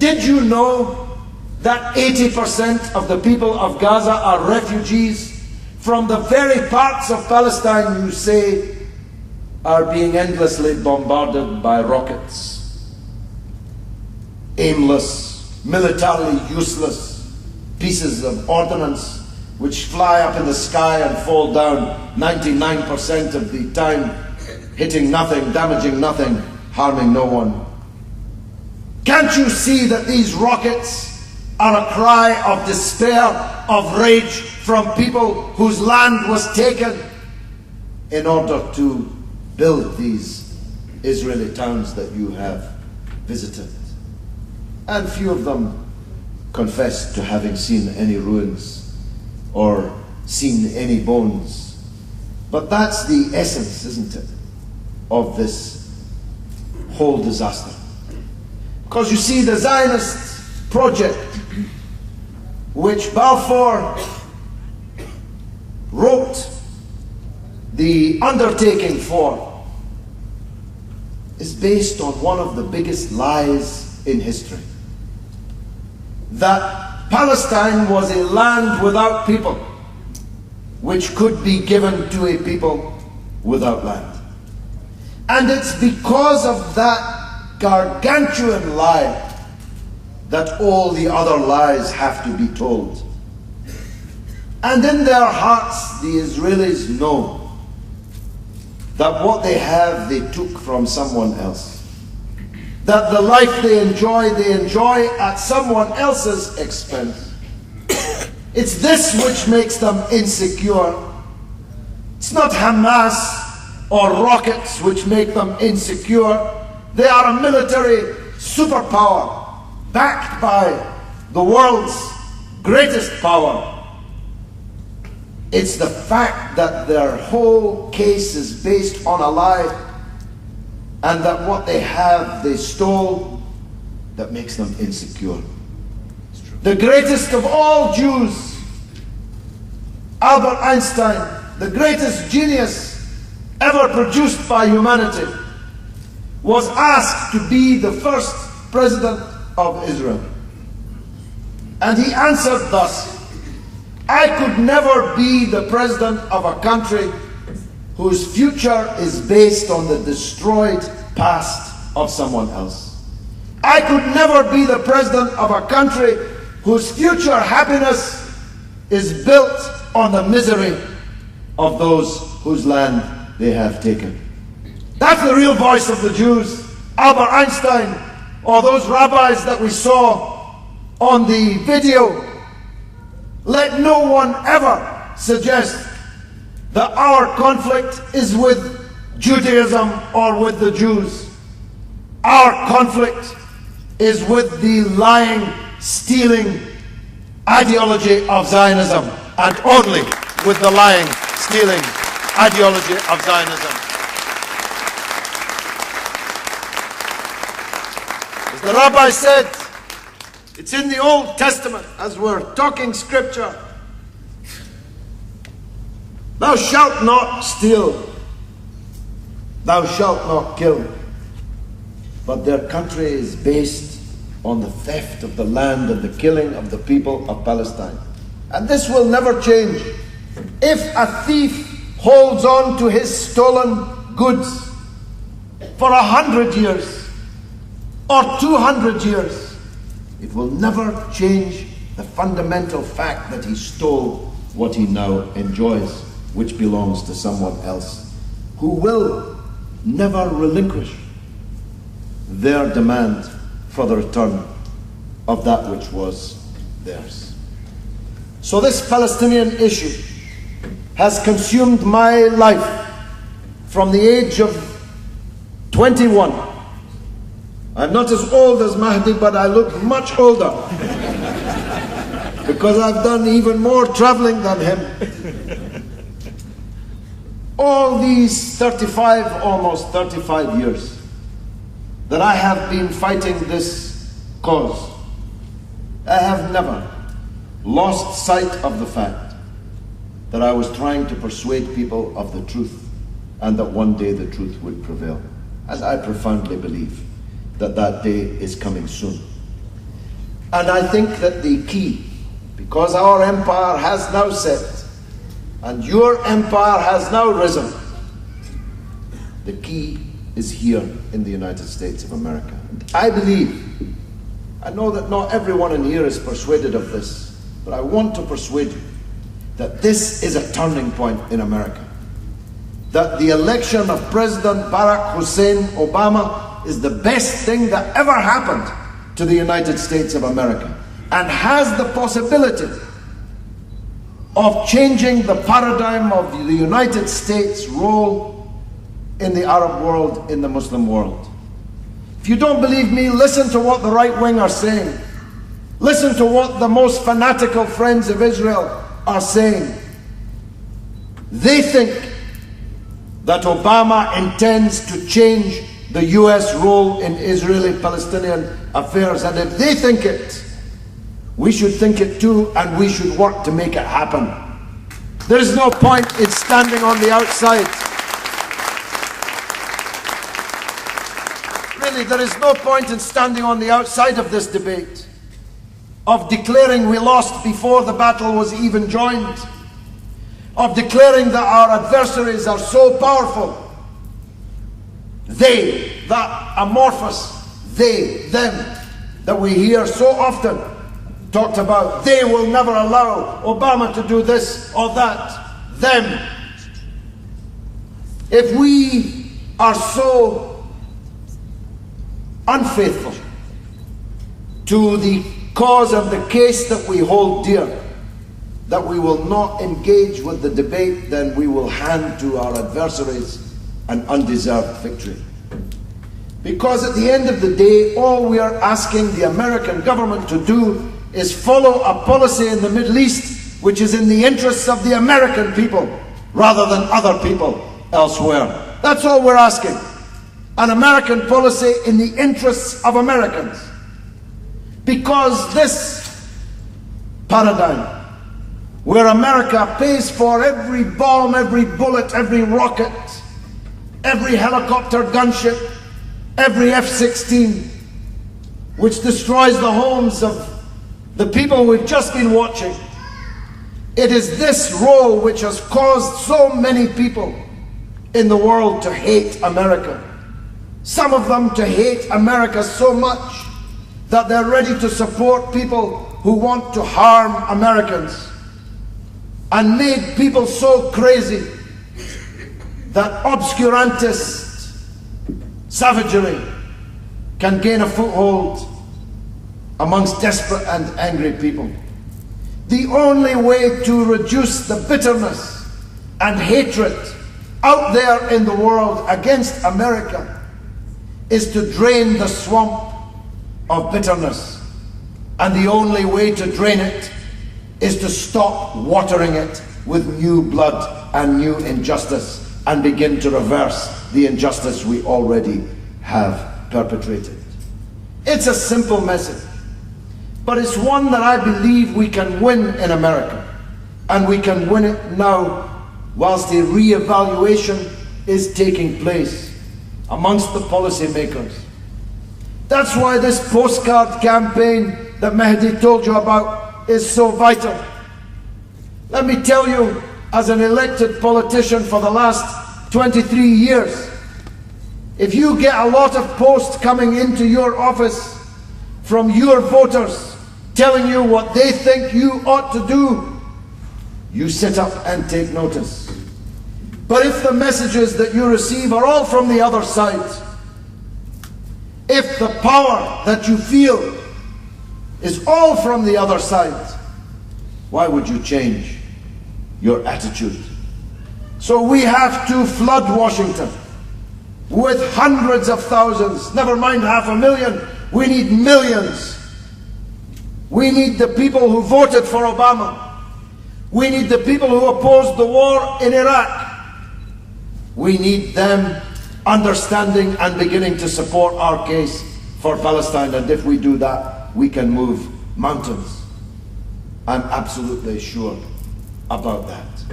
Did you know that 80% of the people of Gaza are refugees from the very parts of Palestine you say are being endlessly bombarded by rockets? Aimless, militarily useless pieces of ordnance which fly up in the sky and fall down 99% of the time, hitting nothing, damaging nothing, harming no one. Can't you see that these rockets are a cry of despair, of rage from people whose land was taken in order to build these Israeli towns that you have visited? And few of them confess to having seen any ruins or seen any bones. But that's the essence, isn't it, of this whole disaster. Because you see, the Zionist project, which Balfour wrote the undertaking for, is based on one of the biggest lies in history. That Palestine was a land without people, which could be given to a people without land. And it's because of that gargantuan lie that all the other lies have to be told. And in their hearts, the Israelis know that what they have, they took from someone else. That the life they enjoy at someone else's expense. It's this which makes them insecure. It's not Hamas or rockets which make them insecure. They are a military superpower, backed by the world's greatest power. It's the fact that their whole case is based on a lie, and that what they have, they stole, that makes them insecure. The greatest of all Jews, Albert Einstein, the greatest genius ever produced by humanity, was asked to be the first president of Israel. And he answered thus: I could never be the president of a country whose future is based on the destroyed past of someone else. I could never be the president of a country whose future happiness is built on the misery of those whose land they have taken. That's the real voice of the Jews. Albert Einstein, or those rabbis that we saw on the video. Let no one ever suggest that our conflict is with Judaism or with the Jews. Our conflict is with the lying, stealing ideology of Zionism, and only with the lying, stealing ideology of Zionism. As the rabbi said, it's in the Old Testament, as we're talking scripture: thou shalt not steal, thou shalt not kill. But their country is based on the theft of the land and the killing of the people of Palestine. And this will never change. If a thief holds on to his stolen goods for 100 years or 200 years, it will never change the fundamental fact that he stole what he now enjoys, which belongs to someone else, who will never relinquish their demand for the return of that which was theirs. So this Palestinian issue has consumed my life from the age of 21. I'm not as old as Mahdi, but I look much older because I've done even more traveling than him. All these almost 35 years that I have been fighting this cause, I have never lost sight of the fact that I was trying to persuade people of the truth, and that one day the truth would prevail. And I profoundly believe that that day is coming soon. And I think that the key, because our empire has now set and your empire has now risen, the key is here in the United States of America. And I believe, I know that not everyone in here is persuaded of this, but I want to persuade you that this is a turning point in America. That the election of President Barack Hussein Obama is the best thing that ever happened to the United States of America, and has the possibility of changing the paradigm of the United States' role in the Arab world, in the Muslim world. If you don't believe me, listen to what the right wing are saying. Listen to what the most fanatical friends of Israel are saying. They think that Obama intends to change the US role in Israeli-Palestinian affairs, and if they think it, we should think it too, and we should work to make it happen. There is no point in standing on the outside. Really, there is no point in standing on the outside of this debate, of declaring we lost before the battle was even joined, of declaring that our adversaries are so powerful. They, that amorphous they, them, that we hear so often talked about, they will never allow Obama to do this or that, them. If we are so unfaithful to the cause of the case that we hold dear, that we will not engage with the debate, then we will hand to our adversaries an undeserved victory. Because at the end of the day, all we are asking the American government to do is follow a policy in the Middle East which is in the interests of the American people rather than other people elsewhere. That's all we're asking. An American policy in the interests of Americans. Because this paradigm, where America pays for every bomb, every bullet, every rocket, every helicopter gunship, every F-16, which destroys the homes of the people we've just been watching. It is this role which has caused so many people in the world to hate America. Some of them to hate America so much that they're ready to support people who want to harm Americans, and made people so crazy that obscurantist savagery can gain a foothold amongst desperate and angry people. The only way to reduce the bitterness and hatred out there in the world against America is to drain the swamp of bitterness. And the only way to drain it is to stop watering it with new blood and new injustice and begin to reverse the injustice we already have perpetrated. It's a simple message, but it's one that I believe we can win in America, and we can win it now whilst a re-evaluation is taking place amongst the policymakers. That's why this postcard campaign that Mehdi told you about is so vital. Let me tell you, as an elected politician for the last 23 years, if you get a lot of posts coming into your office from your voters telling you what they think you ought to do, you sit up and take notice. But if the messages that you receive are all from the other side, if the power that you feel is all from the other side, why would you change your attitude? So we have to flood Washington with hundreds of thousands, never mind 500,000, we need millions. We need the people who voted for Obama. We need the people who opposed the war in Iraq. We need them understanding and beginning to support our case for Palestine, and if we do that, we can move mountains. I'm absolutely sure about that.